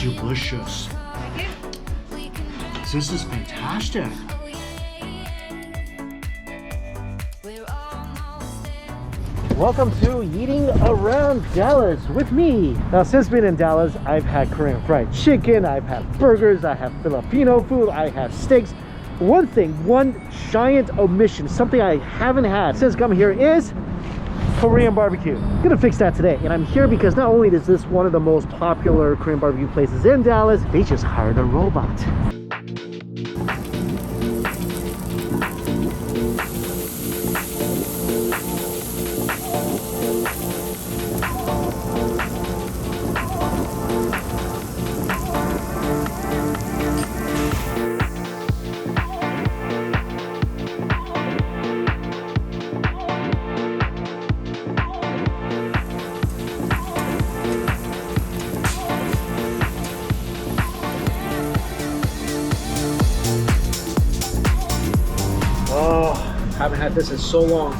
Delicious. This is fantastic. Welcome to Eating Around Dallas with me. Now, since being in Dallas, I've had Korean fried chicken, I've had burgers, I have Filipino food, I have steaks. One giant omission, something I haven't had since coming here is Korean barbecue. I'm gonna fix that today. And I'm here because not only is this one of the most popular Korean barbecue places in Dallas, they just hired a robot. Haven't had this in so long.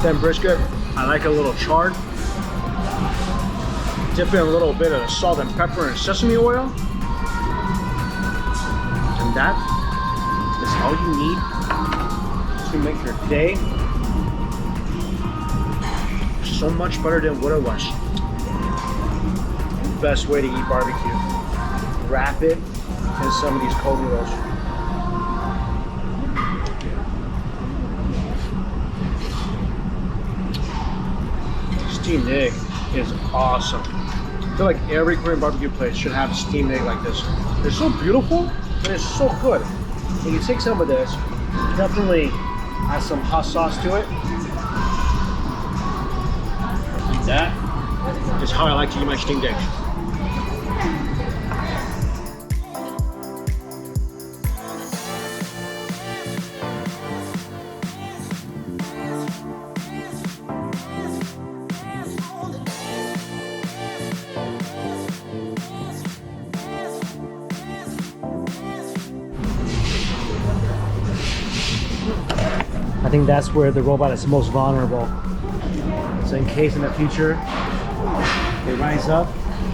Then brisket, I like a little charred. Dip in a little bit of salt and pepper and sesame oil. And that is all you need to make your day so much better than what it was. Best way to eat barbecue. Wrap it in some of these cold noodles. Steamed egg is awesome. I feel like every Korean barbecue place should have a steamed egg like this. They're so beautiful and it's so good. And you take some of this, definitely add some hot sauce to it. And that is how I like to eat my steamed egg. I think that's where the robot is most vulnerable. So in case in the future it rise up,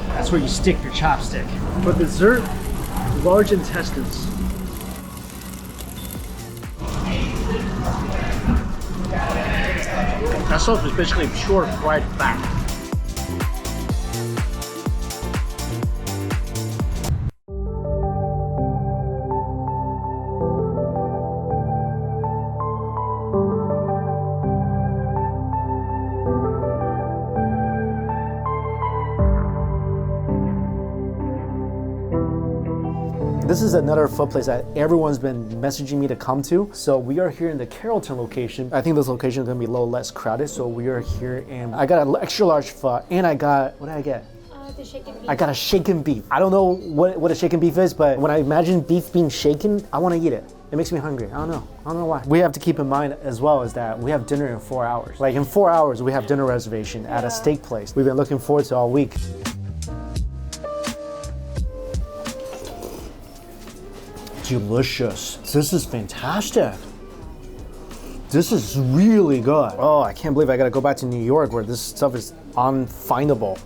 that's where you stick your chopstick. For dessert, large intestines. That sauce is basically pure fried fat. This is another pho place that everyone's been messaging me to come to. So we are here in the Carrollton location. I think this location is gonna be a little less crowded. So we are here and I got an extra large pho and I got, what did I get? The shaken beef. I got a shaken beef. I don't know what a shaken beef is, but when I imagine beef being shaken, I wanna eat it. It makes me hungry. I don't know why. We have to keep in mind as well is that we have dinner in 4 hours. Like in 4 hours, we have dinner reservation at a steak place. We've been looking forward to all week. Delicious. This is fantastic. This is really good. Oh, I can't believe I gotta go back to New York where this stuff is unfindable.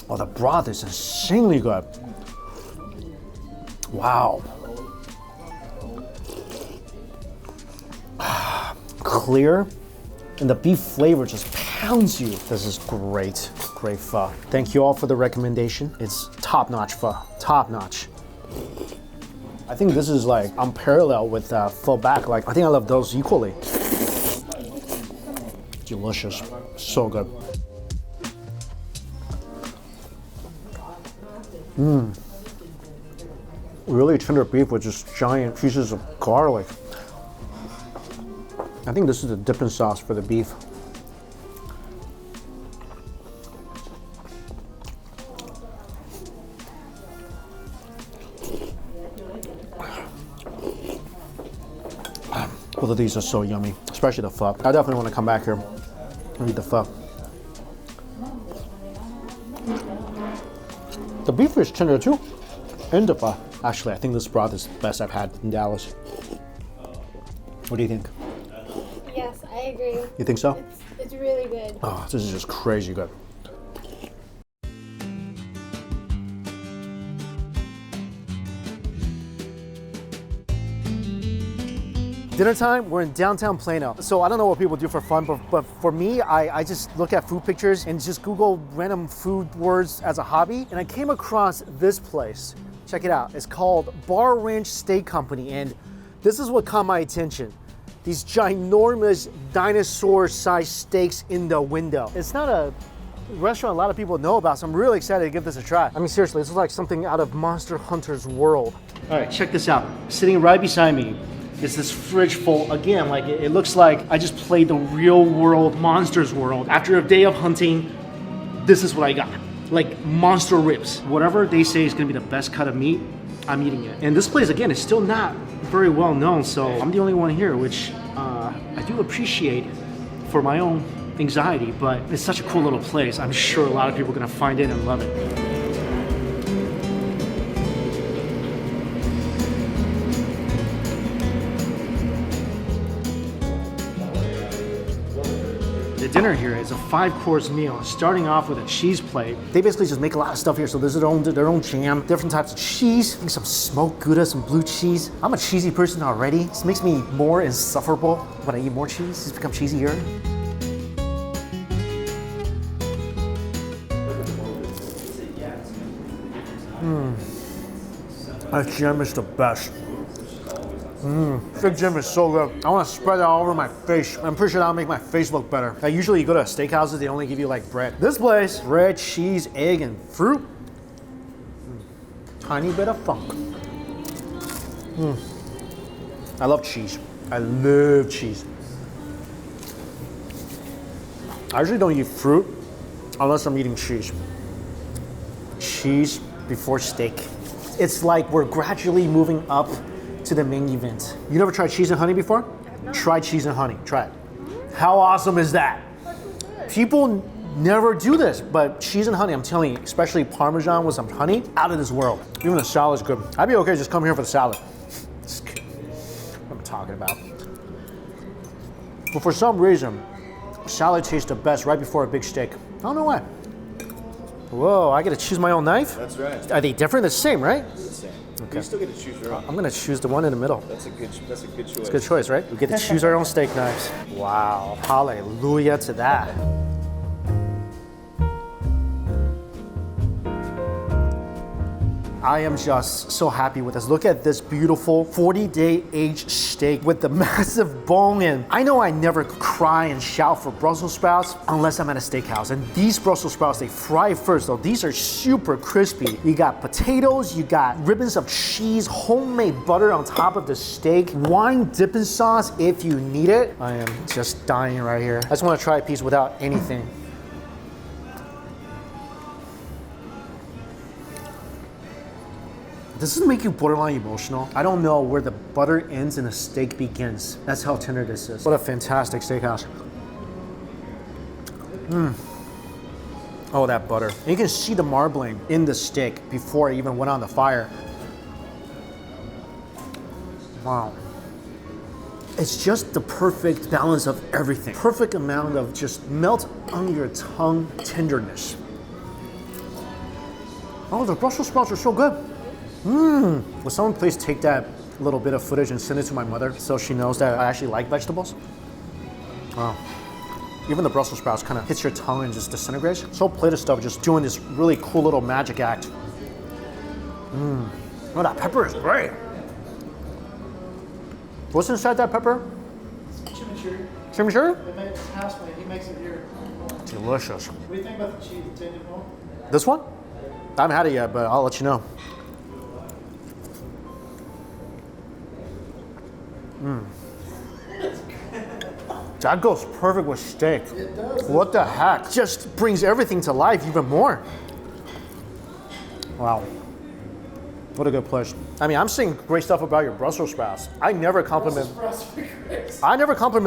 Oh, the broth is insanely good. Wow. Clear, and the beef flavor just pounds you. This is great, great pho. Thank you all for the recommendation. It's top-notch pho, top-notch. I think this is like unparalleled with pho back. Like I think I love those equally. Delicious, so good. Really tender beef with just giant pieces of garlic. I think this is the dipping sauce for the beef. Both of these are so yummy, especially the pho. I definitely want to come back here and eat the pho. The beef is tender too, and the pho. Actually, I think this broth is the best I've had in Dallas. What do you think? Yes, I agree. You think so? It's really good. Oh, this is just crazy good. Dinner time, we're in downtown Plano. So I don't know what people do for fun, but for me, I just look at food pictures and just Google random food words as a hobby. And I came across this place. Check it out. It's called Bar Ranch Steak Company. And this is what caught my attention. These ginormous dinosaur-sized steaks in the window. It's not a restaurant a lot of people know about, so I'm really excited to give this a try. I mean, seriously, this is like something out of Monster Hunter's world. All right, check this out. Sitting right beside me is this fridge full. Again, like it looks like I just played the real world Monsters World. After a day of hunting, this is what I got. Like monster ribs. Whatever they say is gonna be the best cut of meat, I'm eating it. And this place, again, is still not very well known, so I'm the only one here, which I do appreciate for my own anxiety, but it's such a cool little place. I'm sure a lot of people are gonna find it and love it. The dinner here is a 5-course meal, starting off with a cheese plate. They basically just make a lot of stuff here, so there's their own jam, different types of cheese, some smoked Gouda, some blue cheese. I'm a cheesy person already. This makes me more insufferable when I eat more cheese. It's become cheesier. That jam is the best. Fig jam is so good. I want to spread it all over my face. I'm pretty sure that'll make my face look better. Like usually you go to steakhouses, they only give you like bread. This place, bread, cheese, egg, and fruit. Tiny bit of funk. I love cheese. I love cheese. I usually don't eat fruit unless I'm eating cheese. Cheese before steak. It's like we're gradually moving up to the main event. You never tried cheese and honey before? No. Try cheese and honey, try it. How awesome is that? People never do this, but cheese and honey, I'm telling you, especially Parmesan with some honey, out of this world. Even the salad's good. I'd be okay just come here for the salad. What I'm talking about. But for some reason, salad tastes the best right before a big steak. I don't know why. Whoa, I gotta choose my own knife? That's right. Are they different? The same, right? It's the same. Okay. You still get to choose your own. I'm gonna choose the one in the middle. That's a good choice. It's a good choice, right? We get to choose our own steak knives. Wow, hallelujah to that. I am just so happy with this. Look at this beautiful 40-day aged steak with the massive bone in. I know I never cry and shout for Brussels sprouts unless I'm at a steakhouse. And these Brussels sprouts, they fry first though. These are super crispy. You got potatoes, you got ribbons of cheese, homemade butter on top of the steak, wine dipping sauce if you need it. I am just dying right here. I just want to try a piece without anything. Does this make you borderline emotional? I don't know where the butter ends and the steak begins. That's how tender this is. What a fantastic steakhouse. Oh, that butter. And you can see the marbling in the steak before it even went on the fire. Wow. It's just the perfect balance of everything. Perfect amount of just melt on your tongue tenderness. Oh, the Brussels sprouts are so good. Will someone please take that little bit of footage and send it to my mother so she knows that I actually like vegetables? Wow. Even the Brussels sprouts kind of hits your tongue and just disintegrates. This whole plate of stuff just doing this really cool little magic act. Oh, that pepper is great. What's inside that pepper? Chimichurri. Chimichurri? It's house-made. He makes it here. Delicious. What do you think about the cheese? The Denton one? This one? I haven't had it yet, but I'll let you know. That goes perfect with steak. It does. What the heck? Just brings everything to life even more. Wow. What a good place. I mean, I'm saying great stuff about your Brussels sprouts. I never compliment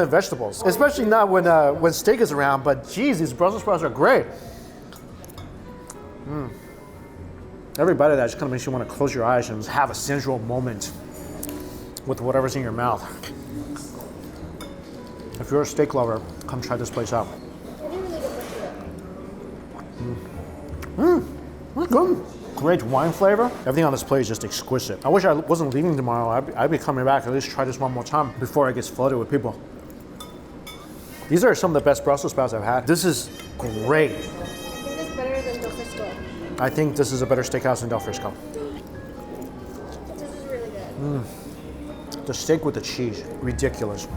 vegetables, especially not when steak is around, but geez, these Brussels sprouts are great. Every bite of that just kind of makes you want to close your eyes and have a sensual moment with whatever's in your mouth. If you're a steak lover, come try this place out. That's good. Great wine flavor. Everything on this plate is just exquisite. I wish I wasn't leaving tomorrow. I'd be coming back at least try this one more time before it gets flooded with people. These are some of the best Brussels sprouts I've had. This is great. I think it's better than Del Frisco. I think this is a better steakhouse than Del Frisco. This is really good. The steak with the cheese, ridiculous.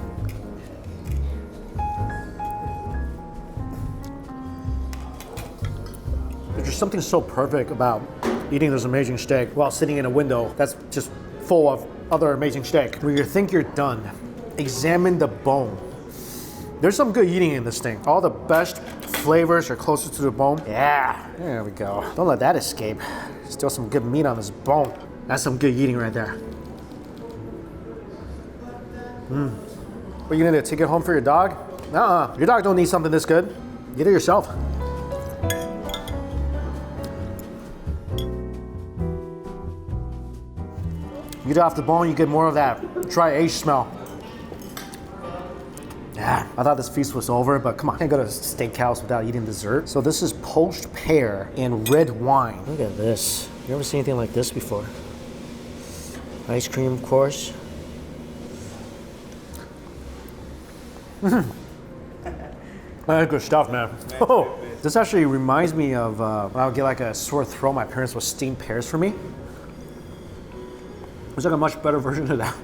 There's just something so perfect about eating this amazing steak while sitting in a window that's just full of other amazing steak. When you think you're done, examine the bone. There's some good eating in this thing. All the best flavors are closer to the bone. Yeah, there we go. Don't let that escape. Still some good meat on this bone. That's some good eating right there. What, you gonna take it home for your dog? Nuh-uh, your dog don't need something this good. Get it yourself. You get off the bone, you get more of that dry aged smell. Yeah, I thought this feast was over, but come on, can't go to a steakhouse without eating dessert. So this is poached pear and red wine. Look at this. You ever seen anything like this before? Ice cream, of course. That's good stuff, man. Oh, this actually reminds me of when I would get like a sore throat, my parents would steam pears for me. It's like a much better version of that.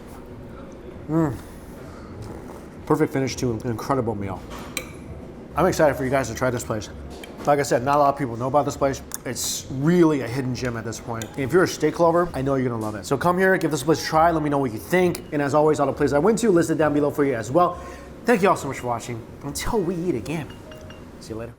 Perfect finish to an incredible meal. I'm excited for you guys to try this place. Like I said, not a lot of people know about this place. It's really a hidden gem at this point. And if you're a steak lover, I know you're gonna love it. So come here, give this place a try, let me know what you think. And as always, all the places I went to listed down below for you as well. Thank you all so much for watching. Until we eat again. See you later.